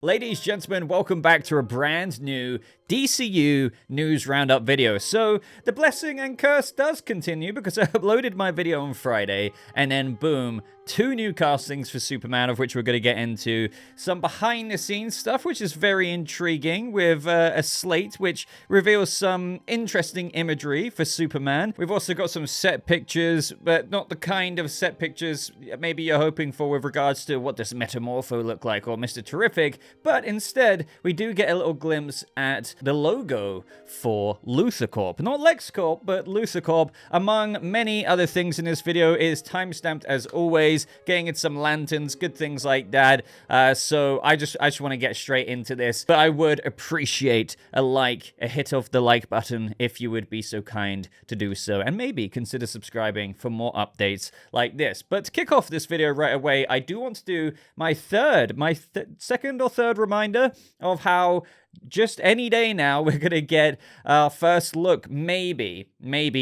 Ladies, gentlemen, welcome back to a brand new DCU News Roundup video. So, the blessing and curse does continue because I uploaded my video on Friday, and then boom, 2 new castings for Superman, of which we're going to get into some behind-the-scenes stuff, which is very intriguing, with a slate which reveals some interesting imagery for Superman. We've also got some set pictures, but not the kind of set pictures maybe you're hoping for with regards to what does Metamorpho look like or Mr. Terrific, but instead, we do get a little glimpse at the logo for LuthorCorp. Not LexCorp, but LuthorCorp. Among many other things in this video, it is timestamped as always, getting in some lanterns, good things like that. So I just want to get straight into this. But I would appreciate a hit of the like button if you would be so kind to do so. And maybe consider subscribing for more updates like this. But to kick off this video right away, I do want to do my second or third reminder of how just any day now we're going to get our first look, maybe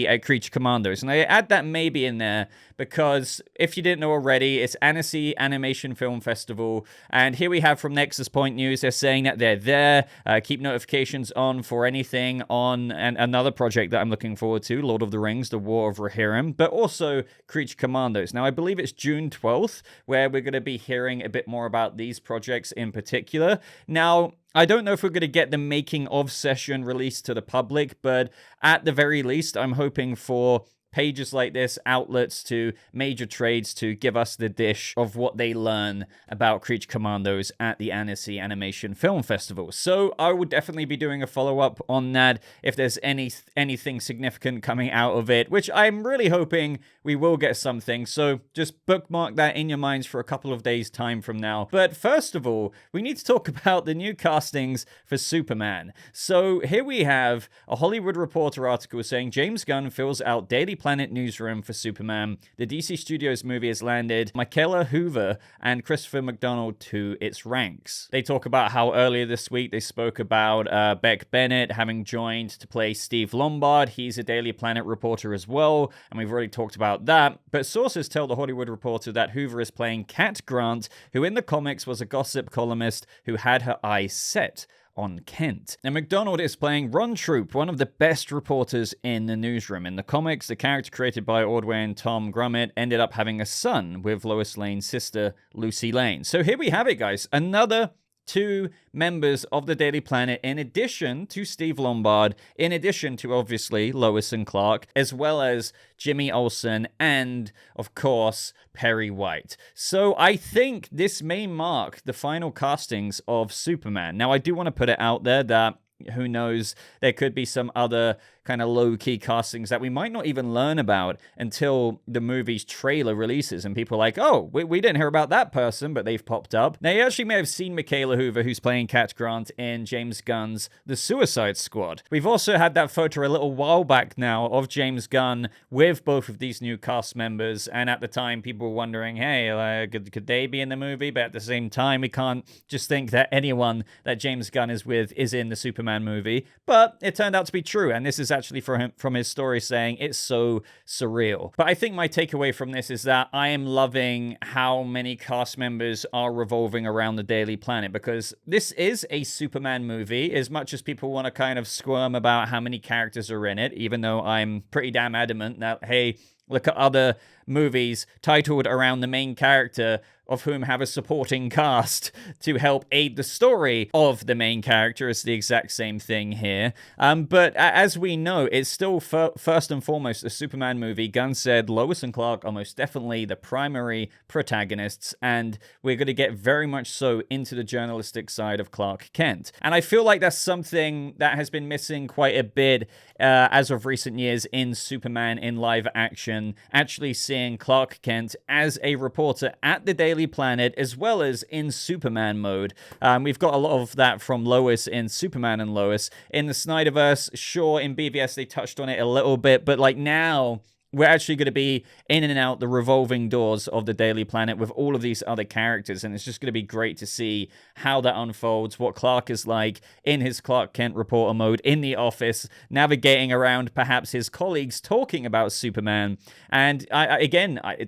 at Creature Commandos. And I add that maybe in there because if you didn't know already, it's Annecy Animation Film Festival. And here we have from Nexus Point News, they're saying that they're there. Keep notifications on for anything on another project that I'm looking forward to, Lord of the Rings, The War of Rohirrim, but also Creature Commandos. Now, I believe it's June 12th, where we're going to be hearing a bit more about these projects in particular. Now, I don't know if we're going to get the making of session released to the public, but at the very least, I'm hoping for pages like this, outlets to major trades to give us the dish of what they learn about Creature Commandos at the Annecy Animation Film Festival. So I would definitely be doing a follow-up on that if there's anything significant coming out of it, which I'm really hoping we will get something. So just bookmark that in your minds for a couple of days' time from now. But first of all, we need to talk about the new castings for Superman. So here we have a Hollywood Reporter article saying James Gunn fills out Daily Planet newsroom for Superman. The DC Studios movie has landed Michaela Hoover and Christopher McDonald to its ranks. They talk about how earlier this week they spoke about Beck Bennett having joined to play Steve Lombard. He's a Daily Planet reporter as well, and we've already talked about that. But sources tell the Hollywood Reporter that Hoover is playing Kat Grant, who in the comics was a gossip columnist who had her eyes set on Kent. And McDonald is playing Ron Troupe, one of the best reporters in the newsroom. In the comics, the character created by Ordway and Tom Grummett ended up having a son with Lois Lane's sister, Lucy Lane. So here we have it, guys. Another 2 members of the Daily Planet, in addition to Steve Lombard, in addition to, obviously, Lois and Clark, as well as Jimmy Olsen and, of course, Perry White. So I think this may mark the final castings of Superman. Now, I do want to put it out there that who knows, there could be some other kind of low-key castings that we might not even learn about until the movie's trailer releases and people are like, oh, we didn't hear about that person, but they've popped up. Now, you actually may have seen Michaela Hoover, who's playing Kat Grant in James Gunn's The Suicide Squad. We've also had that photo a little while back now of James Gunn with both of these new cast members, and at the time, people were wondering, hey, could they be in the movie? But at the same time, we can't just think that anyone that James Gunn is with is in the Superman movie, but it turned out to be true, and this is actually from his story saying it's so surreal. But I think my takeaway from this is that I am loving how many cast members are revolving around the Daily Planet, because this is a Superman movie, as much as people want to kind of squirm about how many characters are in it, even though I'm pretty damn adamant that, hey, look at other movies titled around the main character of whom have a supporting cast to help aid the story of the main character. It's the exact same thing here. But as we know, it's still first and foremost a Superman movie. Gunn said Lois and Clark are most definitely the primary protagonists, and we're going to get very much so into the journalistic side of Clark Kent. And I feel like that's something that has been missing quite a bit as of recent years in Superman in live action, actually seeing Clark Kent as a reporter at the Daily Planet as well as in Superman mode. We've got a lot of that from Lois in Superman and Lois. In the Snyderverse, sure, in BVS they touched on it a little bit, but like now we're actually going to be in and out the revolving doors of the Daily Planet with all of these other characters, and it's just going to be great to see how that unfolds, what Clark is like in his Clark Kent reporter mode in the office, navigating around perhaps his colleagues talking about Superman. And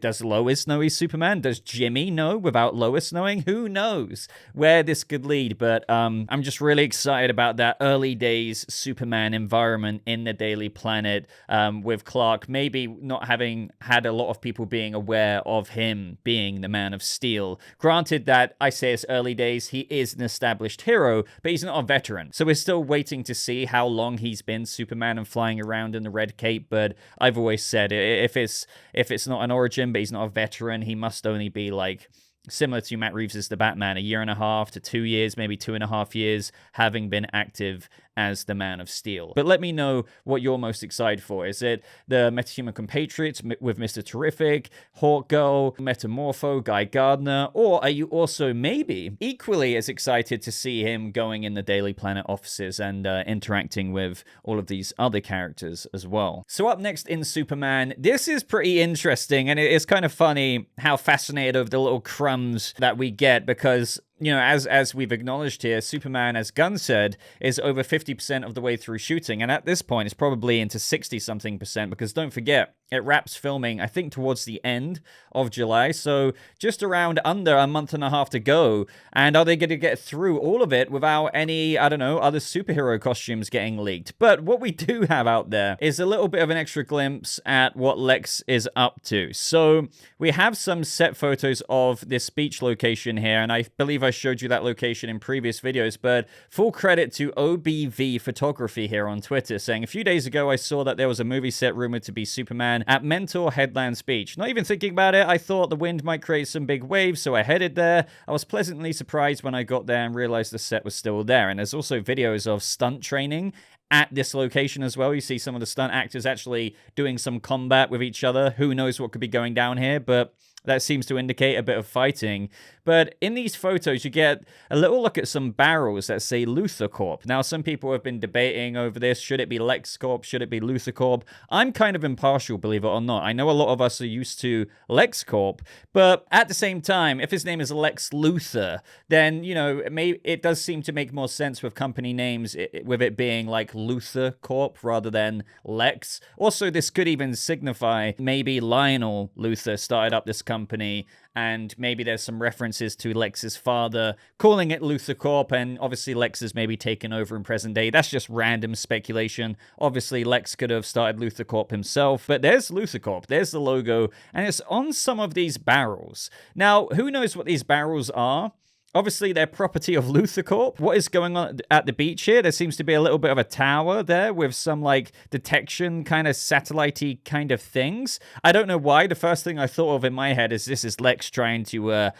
does Lois know he's Superman? Does Jimmy know without Lois knowing? Who knows where this could lead? But I'm just really excited about that early days Superman environment in the Daily Planet, with Clark maybe not having had a lot of people being aware of him being the Man of Steel. Granted that I say it's early days, he is an established hero, but he's not a veteran. So we're still waiting to see how long he's been Superman and flying around in the red cape. But I've always said if it's not an origin, but he's not a veteran, he must only be like similar to Matt Reeves' The Batman, 1.5 to 2 years, maybe 2.5 years, having been active as the Man of Steel. But let me know what you're most excited for. Is it the Metahuman Compatriots with Mr. Terrific, Hawkgirl, Metamorpho, Guy Gardner, or are you also maybe equally as excited to see him going in the Daily Planet offices and interacting with all of these other characters as well? So up next in Superman, this is pretty interesting, and it is kind of funny how fascinated of the little crumbs that we get, because as we've acknowledged here, Superman, as Gunn said, is over 50% of the way through shooting. And at this point, it's probably into 60-something%, because don't forget, it wraps filming, I think, towards the end of July. So just around under a month and a half to go. And are they going to get through all of it without any, other superhero costumes getting leaked? But what we do have out there is a little bit of an extra glimpse at what Lex is up to. So we have some set photos of this beach location here, and I believe I showed you that location in previous videos, but full credit to OBV Photography here on Twitter, saying a few days ago I saw that there was a movie set rumored to be Superman at Mentor Headlands Beach. Not even thinking about it, I thought the wind might create some big waves, so I headed there. I was pleasantly surprised when I got there and realized the set was still there. And there's also videos of stunt training at this location as well. You see some of the stunt actors actually doing some combat with each other. Who knows what could be going down here, but that seems to indicate a bit of fighting. But in these photos, you get a little look at some barrels that say LuthorCorp. Now, some people have been debating over this. Should it be LexCorp? Should it be LuthorCorp? I'm kind of impartial, believe it or not. I know a lot of us are used to LexCorp, but at the same time, if his name is Lex Luthor, then, it does seem to make more sense with company names, with it being like LuthorCorp rather than Lex. Also, this could even signify maybe Lionel Luthor started up this company, and maybe there's some references to Lex's father calling it LuthorCorp, and obviously Lex is maybe taken over in present day. That's just random speculation. Obviously, Lex could have started LuthorCorp himself, but there's LuthorCorp, there's the logo, and it's on some of these barrels. Now, who knows what these barrels are? Obviously, they're property of LuthorCorp. What is going on at the beach here? There seems to be a little bit of a tower there with some, detection kind of satellite-y kind of things. I don't know why. The first thing I thought of in my head is this is Lex trying to,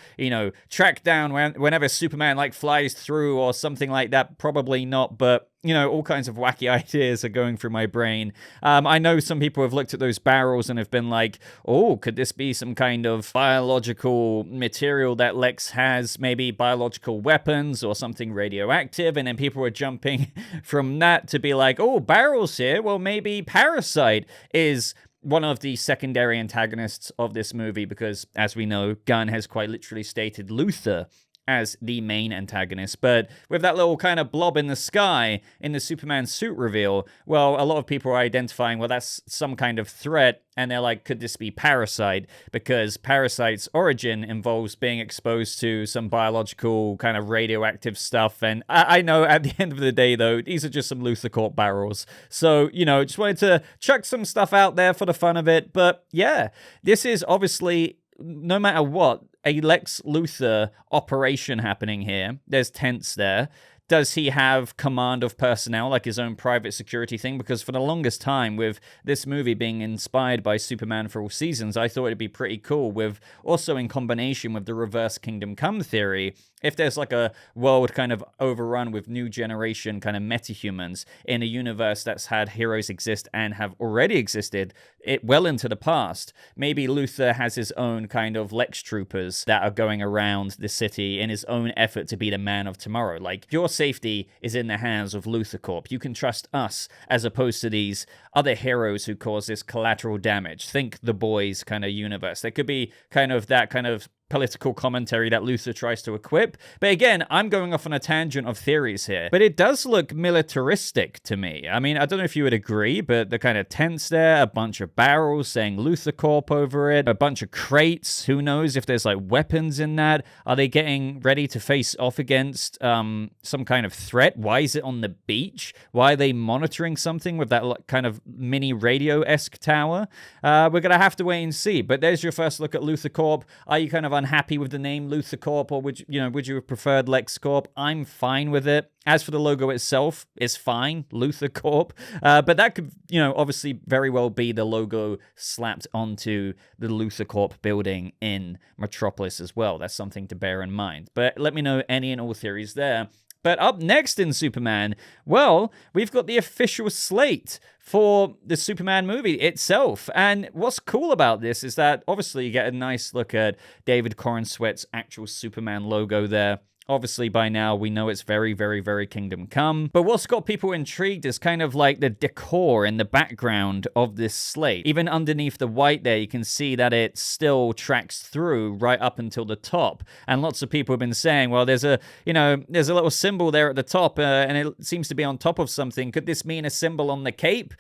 track down whenever Superman, flies through or something like that. Probably not, but all kinds of wacky ideas are going through my brain. I know some people have looked at those barrels and have been like, oh, could this be some kind of biological material that Lex has, maybe biological weapons or something radioactive? And then people were jumping from that to be like, oh, barrels here, well, maybe Parasite is one of the secondary antagonists of this movie, because, as we know, Gunn has quite literally stated Luthor as the main antagonist. But with that little kind of blob in the sky in the Superman suit reveal, well, a lot of people are identifying, well, that's some kind of threat, and they're like, could this be Parasite? Because Parasite's origin involves being exposed to some biological kind of radioactive stuff. And I know at the end of the day, though, these are just some LuthorCorp barrels. So, just wanted to chuck some stuff out there for the fun of it. But yeah, this is obviously, no matter what, a Lex Luthor operation happening here. There's tents there. Does he have command of personnel, like his own private security thing? Because for the longest time, with this movie being inspired by Superman for all seasons, I thought it'd be pretty cool, with also in combination with the reverse Kingdom Come theory, if there's a world kind of overrun with new generation kind of metahumans in a universe that's had heroes exist and have already existed well into the past, maybe Luthor has his own kind of Lex troopers that are going around the city in his own effort to be the man of tomorrow. Like, you're safety is in the hands of LuthorCorp. You can trust us as opposed to these other heroes who cause this collateral damage. Think The Boys kind of universe. There could be kind of that kind of political commentary that Luthor tries to equip. But again, I'm going off on a tangent of theories here. But it does look militaristic to me. I mean, I don't know if you would agree, but the kind of tents there, a bunch of barrels saying LuthorCorp over it, a bunch of crates. Who knows if there's like weapons in that? Are they getting ready to face off against some kind of threat? Why is it on the beach? Why are they monitoring something with that kind of mini radio-esque tower? We're going to have to wait and see. But there's your first look at LuthorCorp. Are you kind of unhappy with the name LuthorCorp, or would you have preferred LexCorp? I'm fine with it. As for the logo itself, it's fine, LuthorCorp. But that could, obviously very well be the logo slapped onto the LuthorCorp building in Metropolis as well. That's something to bear in mind. But let me know any and all theories there. But up next in Superman, well, we've got the official slate for the Superman movie itself. And what's cool about this is that obviously you get a nice look at David Corenswet's actual Superman logo there. Obviously, by now, we know it's very, very, very Kingdom Come. But what's got people intrigued is kind of like the decor in the background of this slate. Even underneath the white there, you can see that it still tracks through right up until the top. And lots of people have been saying, well, there's a little symbol there at the top, and it seems to be on top of something. Could this mean a symbol on the cape?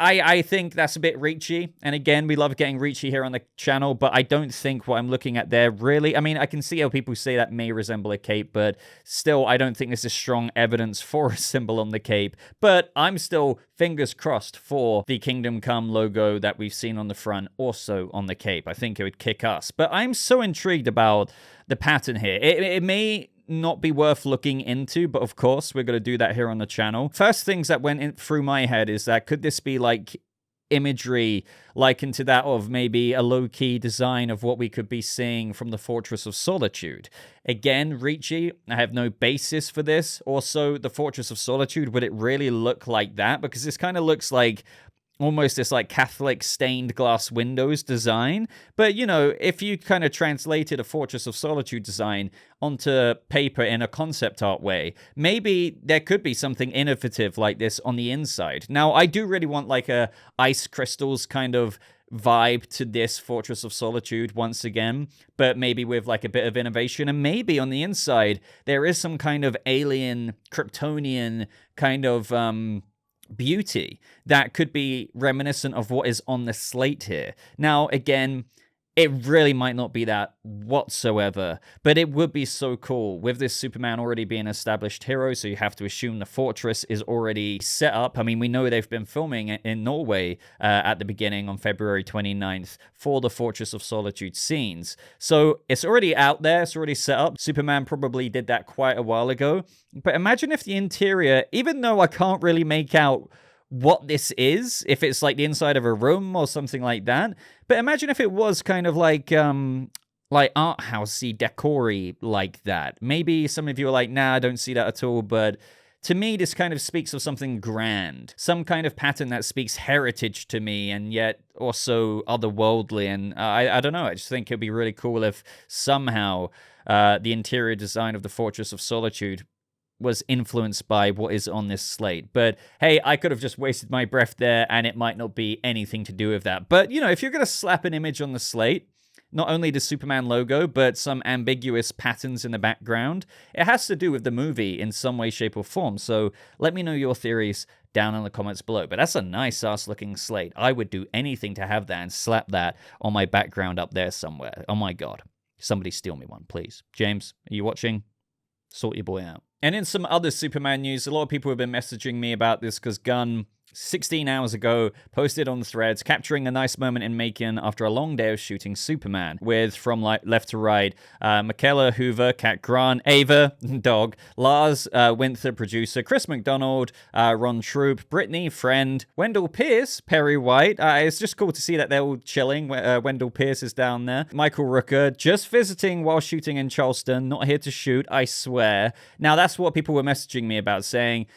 I think that's a bit reachy. And again, we love getting reachy here on the channel, but I don't think what I'm looking at there really... I mean, I can see how people say that may resemble a cape, but still, I don't think this is strong evidence for a symbol on the cape. But I'm still fingers crossed for the Kingdom Come logo that we've seen on the front, also on the cape. I think it would kick us. But I'm so intrigued about the pattern here. It may not be worth looking into, but of course we're going to do that here on the channel. First things that went through my head is that could this be like imagery likened to that of maybe a low-key design of what we could be seeing from the Fortress of Solitude? Again, reachy, I have no basis for this. Also, the Fortress of Solitude, would it really look like that? Because this kind of looks like almost this like Catholic stained glass windows design. But, if you kind of translated a Fortress of Solitude design onto paper in a concept art way, maybe there could be something innovative like this on the inside. Now, I do really want like a ice crystals kind of vibe to this Fortress of Solitude once again, but maybe with like a bit of innovation. And maybe on the inside, there is some kind of alien, Kryptonian kind of beauty that could be reminiscent of what is on the slate here. Now, again, it really might not be that whatsoever, but it would be so cool with this Superman already being an established hero, so you have to assume the fortress is already set up. I mean, we know they've been filming in Norway at the beginning on February 29th for the Fortress of Solitude scenes. So it's already out there, it's already set up. Superman probably did that quite a while ago. But imagine if the interior, even though I can't really make out what this is, if it's like the inside of a room or something like that. But imagine if it was kind of like art housey, decory like that. Maybe some of you are like, nah, I don't see that at all. But to me, this kind of speaks of something grand, some kind of pattern that speaks heritage to me, and yet also otherworldly. And I don't know, I just think it'd be really cool if somehow the interior design of the Fortress of Solitude was influenced by what is on this slate. But hey, I could have just wasted my breath there, and it might not be anything to do with that. But, if you're going to slap an image on the slate, not only the Superman logo, but some ambiguous patterns in the background, it has to do with the movie in some way, shape, or form. So let me know your theories down in the comments below. But that's a nice-ass looking slate. I would do anything to have that and slap that on my background up there somewhere. Oh my God. Somebody steal me one, please. James, are you watching? Sort your boy out. And in some other Superman news, a lot of people have been messaging me about this because Gunn 16 hours ago, posted on the threads, capturing a nice moment in Macon after a long day of shooting Superman, with, from left to right, Michaela Hoover, Cat Grant, Ava, dog, Lars, Winther, producer, Chris McDonald, Ron Troupe, Brittany, friend, Wendell Pierce, Perry White. It's just cool to see that they're all chilling. Wendell Pierce is down there. Michael Rooker, just visiting while shooting in Charleston, not here to shoot, I swear. Now, that's what people were messaging me about, saying,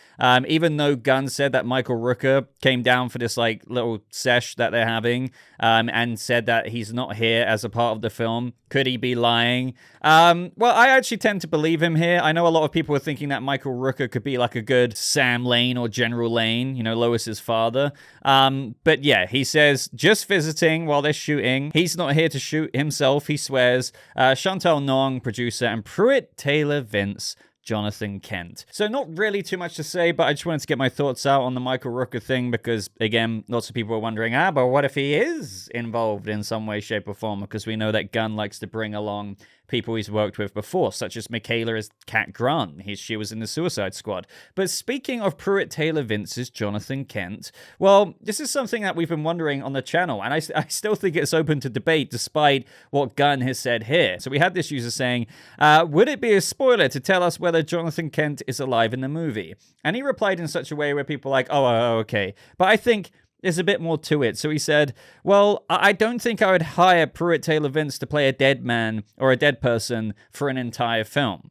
even though Gunn said that Michael Rooker Rooker came down for this like little sesh that they're having, and said that he's not here as a part of the film. Could he be lying? Well, I actually tend to believe him here. I know a lot of people are thinking that Michael Rooker could be like a good Sam Lane or General Lane, you know, Lois's father. But yeah, he says just visiting while they're shooting. He's not here to shoot himself, he swears. Chantal Nong, producer, and Pruitt Taylor Vince, Jonathan Kent. So not really too much to say, but I just wanted to get my thoughts out on the Michael Rooker thing because, again, lots of people are wondering, but what if he is involved in some way, shape, or form? Because we know that Gunn likes to bring along people he's worked with before, such as Michaela as Cat Grant. She was in the Suicide Squad. But speaking of Pruitt Taylor Vince's Jonathan Kent, well, this is something that we've been wondering on the channel, and I still think it's open to debate despite what Gunn has said here. So we had this user saying, would it be a spoiler to tell us whether Jonathan Kent is alive in the movie? And he replied in such a way where people are like, oh, okay. But I think there's a bit more to it. So he said, well, I don't think I would hire Pruitt Taylor Vince to play a dead man or a dead person for an entire film.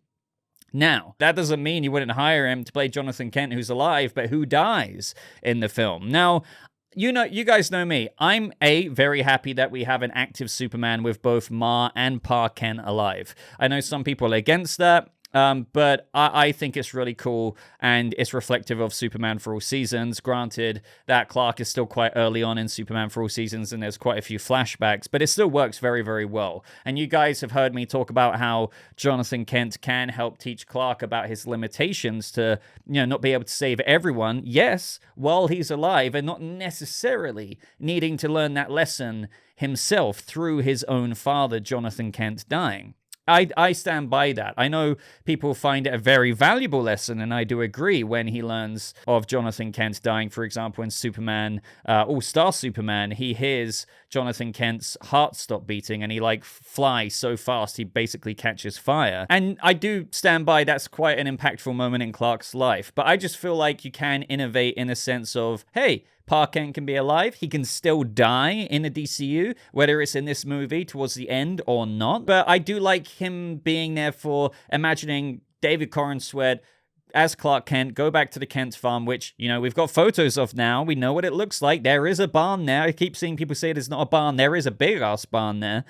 Now, that doesn't mean you wouldn't hire him to play Jonathan Kent who's alive, but who dies in the film. Now, you guys know me. I'm very happy that we have an active Superman with both Ma and Pa Kent alive. I know some people are against that. But I think it's really cool, and it's reflective of Superman for All Seasons. Granted, that Clark is still quite early on in Superman for All Seasons, and there's quite a few flashbacks, but it still works very, very well. And you guys have heard me talk about how Jonathan Kent can help teach Clark about his limitations to, not be able to save everyone, yes, while he's alive, and not necessarily needing to learn that lesson himself through his own father, Jonathan Kent, dying. I stand by that. I know people find it a very valuable lesson, and I do agree when he learns of Jonathan Kent dying. For example, in Superman, All-Star Superman, he hears Jonathan Kent's heart stop beating, and he flies so fast he basically catches fire. And I do stand by that's quite an impactful moment in Clark's life. But I just feel like you can innovate in a sense of, hey, Pa Kent can be alive. He can still die in the DCU, whether it's in this movie towards the end or not. But I do like him being there for imagining David Corenswet as Clark Kent, go back to the Kent farm, which, we've got photos of now. We know what it looks like. There is a barn there. I keep seeing people say there's not a barn. There is a big-ass barn there.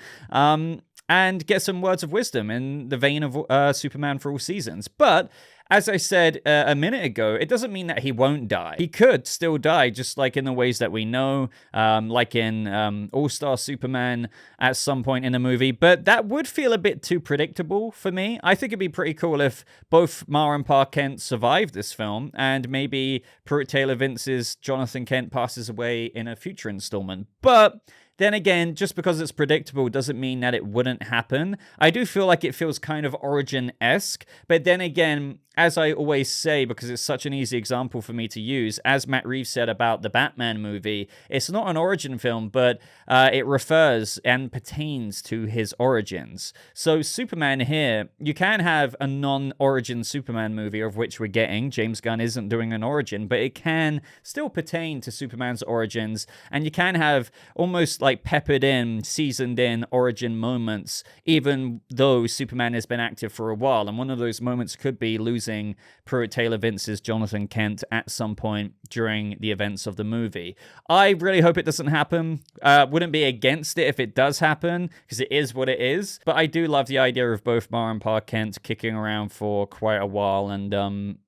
And get some words of wisdom in the vein of Superman for All Seasons. But as I said a minute ago, it doesn't mean that he won't die. He could still die, just like in the ways that we know, like in All-Star Superman at some point in the movie. But that would feel a bit too predictable for me. I think it'd be pretty cool if both Ma and Pa Kent survive this film, and maybe Pruitt Taylor Vince's Jonathan Kent passes away in a future installment. But then again, just because it's predictable doesn't mean that it wouldn't happen. I do feel like it feels kind of Origin-esque, but then again, as I always say, because it's such an easy example for me to use, as Matt Reeves said about the Batman movie, it's not an origin film, but it refers and pertains to his origins. So Superman here, you can have a non-origin Superman movie, of which we're getting. James Gunn isn't doing an origin, but it can still pertain to Superman's origins, and you can have almost like peppered in, seasoned in origin moments, even though Superman has been active for a while. And one of those moments could be losing Pruitt Taylor Vince's Jonathan Kent at some point during the events of the movie. I really hope it doesn't happen. Wouldn't be against it if it does happen, because it is what it is. But I do love the idea of both Ma and Pa Kent kicking around for quite a while, and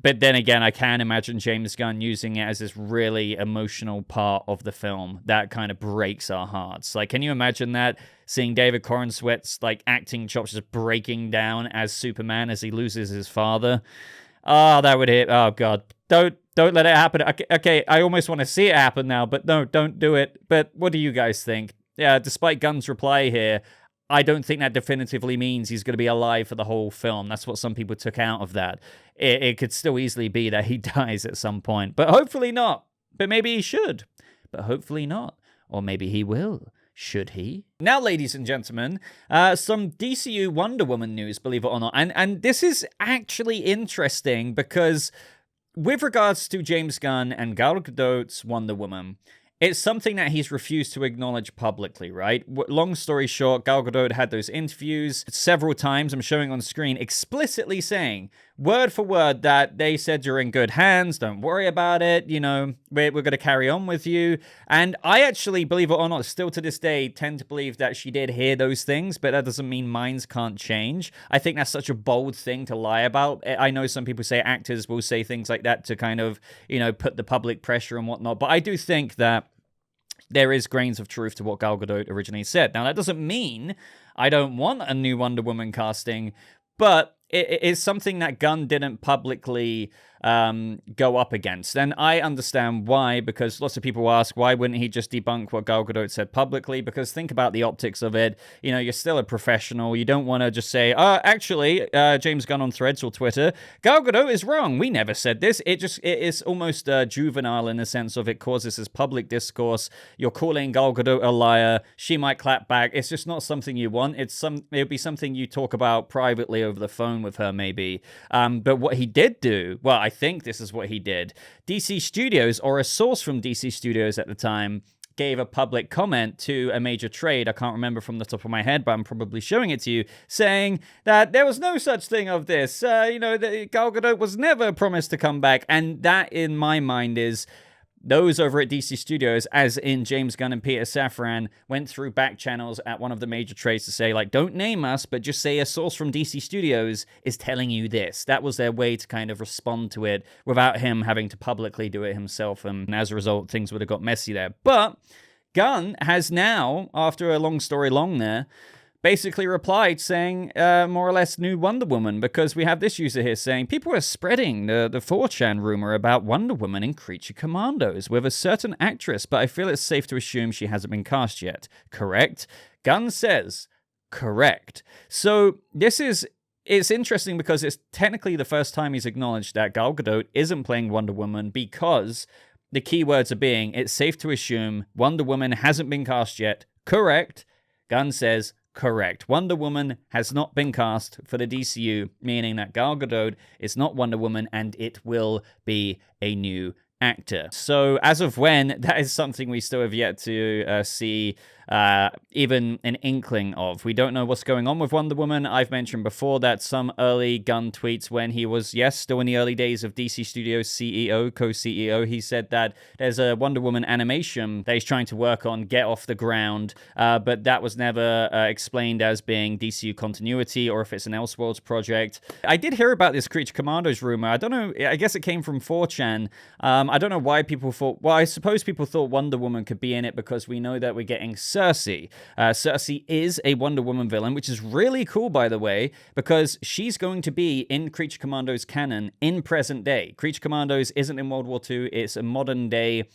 but then again, I can imagine James Gunn using it as this really emotional part of the film that kind of breaks our hearts. Like, can you imagine that? Seeing David Corenswet's acting chops just breaking down as Superman as he loses his father. Oh, that would hit. Oh God, don't let it happen. Okay, I almost want to see it happen now, but no, don't do it. But what do you guys think? Yeah, despite Gunn's reply here, I don't think that definitively means he's going to be alive for the whole film. That's what some people took out of that. It could still easily be that he dies at some point, but hopefully not. But maybe he should, but hopefully not. Or maybe he will. Should he? Now, ladies and gentlemen, some DCU Wonder Woman news, believe it or not. And this is actually interesting because with regards to James Gunn and Gal Gadot's Wonder Woman, it's something that he's refused to acknowledge publicly, right? Long story short, Gal Gadot had those interviews several times, I'm showing on screen, explicitly saying, word for word, that they said you're in good hands, don't worry about it, you know, we're going to carry on with you. And I actually, believe it or not, still to this day, tend to believe that she did hear those things, but that doesn't mean minds can't change. I think that's such a bold thing to lie about. I know some people say actors will say things like that to kind of, you know, put the public pressure and whatnot, but I do think that there is grains of truth to what Gal Gadot originally said. Now, that doesn't mean I don't want a new Wonder Woman casting, but it is something that Gunn didn't publicly go up against. And I understand why, because lots of people ask, why wouldn't he just debunk what Gal Gadot said publicly? Because think about the optics of it. You know, you're still a professional. You don't want to just say, actually, James Gunn on Threads or Twitter, Gal Gadot is wrong. We never said this. It is almost juvenile in the sense of it causes this public discourse. You're calling Gal Gadot a liar. She might clap back. It's just not something you want. It'll be something you talk about privately over the phone with her, maybe. But what he did do, well, I think this is what he did. DC Studios, or a source from DC Studios at the time, gave a public comment to a major trade, I can't remember from the top of my head, but I'm probably showing it to you, saying that there was no such thing of this. You know, that Gal Gadot was never promised to come back. And that, in my mind, is those over at DC Studios, as in James Gunn and Peter Safran, went through back channels at one of the major trades to say, like, don't name us, but just say a source from DC Studios is telling you this. That was their way to kind of respond to it without him having to publicly do it himself. And as a result, things would have got messy there. But Gunn has now, after a long story long there, basically replied saying more or less new Wonder Woman, because we have this user here saying people are spreading the 4chan rumor about Wonder Woman in Creature Commandos with a certain actress, but I feel it's safe to assume she hasn't been cast yet. Correct? Gunn says correct. So it's interesting because it's technically the first time he's acknowledged that Gal Gadot isn't playing Wonder Woman, because the key words are being, it's safe to assume Wonder Woman hasn't been cast yet. Correct? Gunn says correct. Wonder Woman has not been cast for the DCU, meaning that Gal Gadot is not Wonder Woman and it will be a new actor. So as of when, that is something we still have yet to see even an inkling of. We don't know what's going on with Wonder Woman. I've mentioned before that some early Gunn tweets when he was, yes, still in the early days of DC Studios CEO, co-CEO, he said that there's a Wonder Woman animation that he's trying to work on, get off the ground, but that was never explained as being DCU continuity or if it's an Elseworlds project. I did hear about this Creature Commandos rumor. I don't know, I guess it came from 4chan. I don't know why people thought, well, I suppose people thought Wonder Woman could be in it because we know that we're getting Cersei. Cersei is a Wonder Woman villain, which is really cool, by the way, because she's going to be in Creature Commandos canon in present day. Creature Commandos isn't in World War II. It's a modern day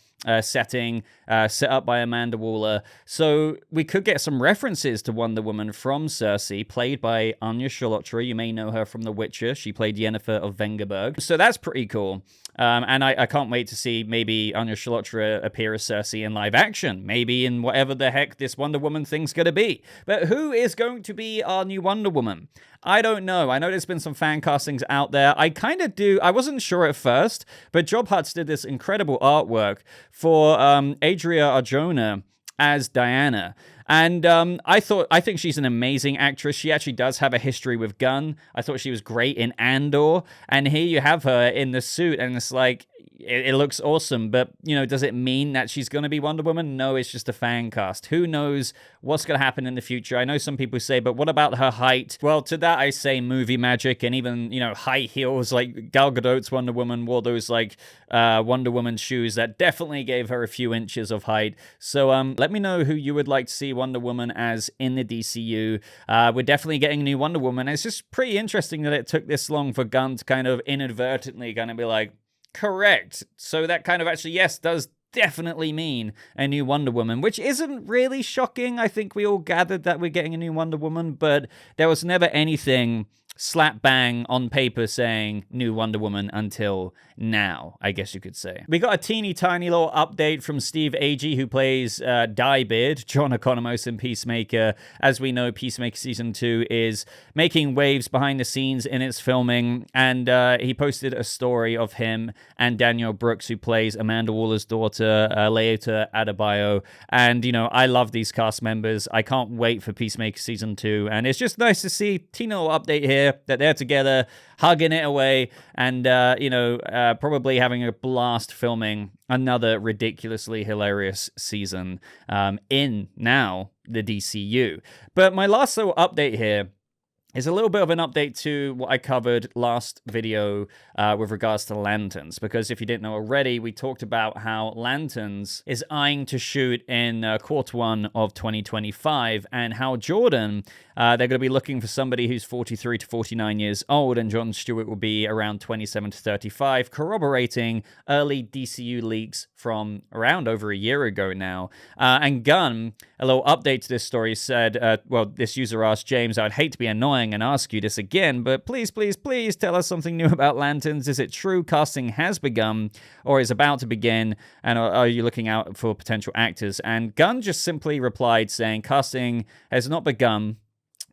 setting set up by Amanda Waller. So we could get some references to Wonder Woman from Cersei, played by Anya Chalotra. You may know her from The Witcher. She played Yennefer of Vengerberg. So that's pretty cool. And I can't wait to see maybe Anya Chalotra appear as Cersei in live action. Maybe in whatever the heck this Wonder Woman thing's going to be. But who is going to be our new Wonder Woman? I don't know. I know there's been some fan castings out there. I wasn't sure at first, but Job Hutz did this incredible artwork for Adria Arjona as Diana. And I think she's an amazing actress. She actually does have a history with Gunn. I thought she was great in Andor. And here you have her in the suit, and it's like, it looks awesome. But, you know, does it mean that she's going to be Wonder Woman? No, it's just a fan cast. Who knows what's going to happen in the future? I know some people say, but what about her height? Well, to that I say movie magic, and even, you know, high heels. Like Gal Gadot's Wonder Woman wore those, like, Wonder Woman shoes that definitely gave her a few inches of height. So let me know who you would like to see Wonder Woman as in the DCU. We're definitely getting a new Wonder Woman. It's just pretty interesting that it took this long for Gunn to kind of inadvertently kind of be like, correct. So that kind of actually, yes, does definitely mean a new Wonder Woman, which isn't really shocking. I think we all gathered that we're getting a new Wonder Woman, but there was never anything slap bang on paper saying new Wonder Woman until now, I guess you could say. We got a teeny tiny little update from Steve Agee, who plays Diebeard, John Economos in Peacemaker. As we know, Peacemaker Season 2 is making waves behind the scenes in its filming, and he posted a story of him and Danielle Brooks, who plays Amanda Waller's daughter, Leota Adebayo. And, you know, I love these cast members. I can't wait for Peacemaker Season 2, and it's just nice to see teeny little update here that they're together, hugging it away, and, probably having a blast filming another ridiculously hilarious season in now the DCU. But my last little update here is a little bit of an update to what I covered last video with regards to Lanterns, because if you didn't know already, we talked about how Lanterns is eyeing to shoot in Q1 of 2025, and how Jordan, they're going to be looking for somebody who's 43 to 49 years old, and John Stewart will be around 27 to 35, corroborating early DCU leaks from around over a year ago now. And Gunn, a little update to this story, said, this user asked James, I'd hate to be annoying and ask you this again, but please tell us something new about Lanterns. Is it true casting has begun or is about to begin, and are you looking out for potential actors? And Gunn just simply replied saying casting has not begun,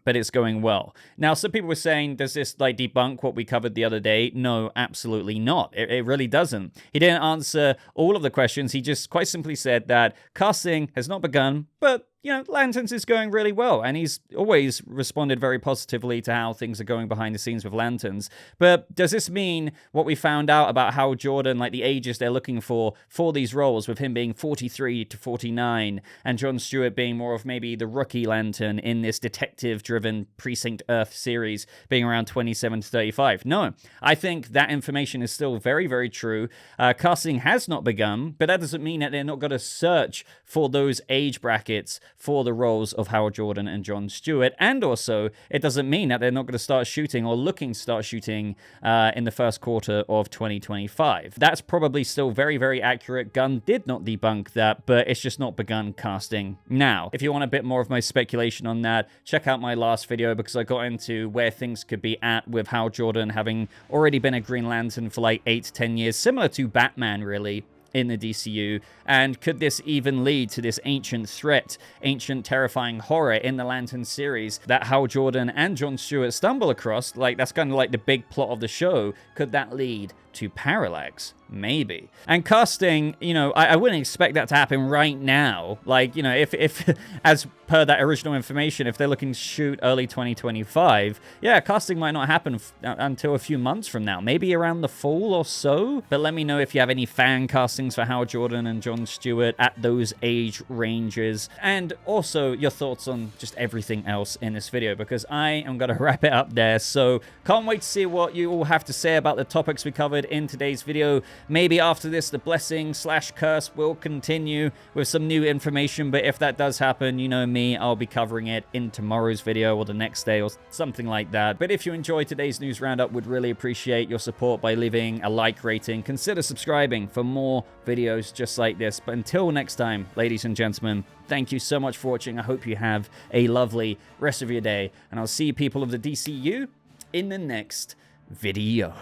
but it's going well. Now, some people were saying, does this like debunk what we covered the other day? No, absolutely not. It really doesn't. He didn't answer all of the questions. He just quite simply said that casting has not begun, but Lanterns is going really well, and he's always responded very positively to how things are going behind the scenes with Lanterns. But does this mean what we found out about how Jordan, like the ages they're looking for these roles, with him being 43 to 49, and John Stewart being more of maybe the rookie Lantern in this detective-driven Precinct Earth series, being around 27 to 35? No, I think that information is still very, very true. Casting has not begun, but that doesn't mean that they're not going to search for those age brackets for the roles of Howard Jordan and John Stewart. And also, it doesn't mean that they're not going to start shooting or looking to start shooting in the first quarter of 2025. That's probably still very, very accurate. Gunn did not debunk that, but it's just not begun casting now. If you want a bit more of my speculation on that, check out my last video, because I got into where things could be at with Hal Jordan having already been a Green Lantern for like 8 to 10 years, similar to Batman, really, in the DCU. And could this even lead to this ancient threat, ancient terrifying horror in the Lantern series that Hal Jordan and John Stewart stumble across? Like, that's kind of like the big plot of the show. Could that lead to Parallax? Maybe. And casting, I wouldn't expect that to happen right now. Like, if as per that original information, if they're looking to shoot early 2025, yeah, casting might not happen until a few months from now, maybe around the fall or so. But let me know if you have any fan castings for Hal Jordan and John Stewart at those age ranges, and also your thoughts on just everything else in this video, because I am going to wrap it up there. So can't wait to see what you all have to say about the topics we covered in today's video. Maybe after this, the blessing/curse will continue with some new information, but if that does happen, you know me, I'll be covering it in tomorrow's video or the next day or something like that. But if you enjoyed today's news roundup, would really appreciate your support by leaving a like rating. Consider subscribing for more videos just like this. But until next time, ladies and gentlemen, thank you so much for watching. I hope you have a lovely rest of your day, and I'll see you people of the DCU in the next video.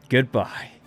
Goodbye.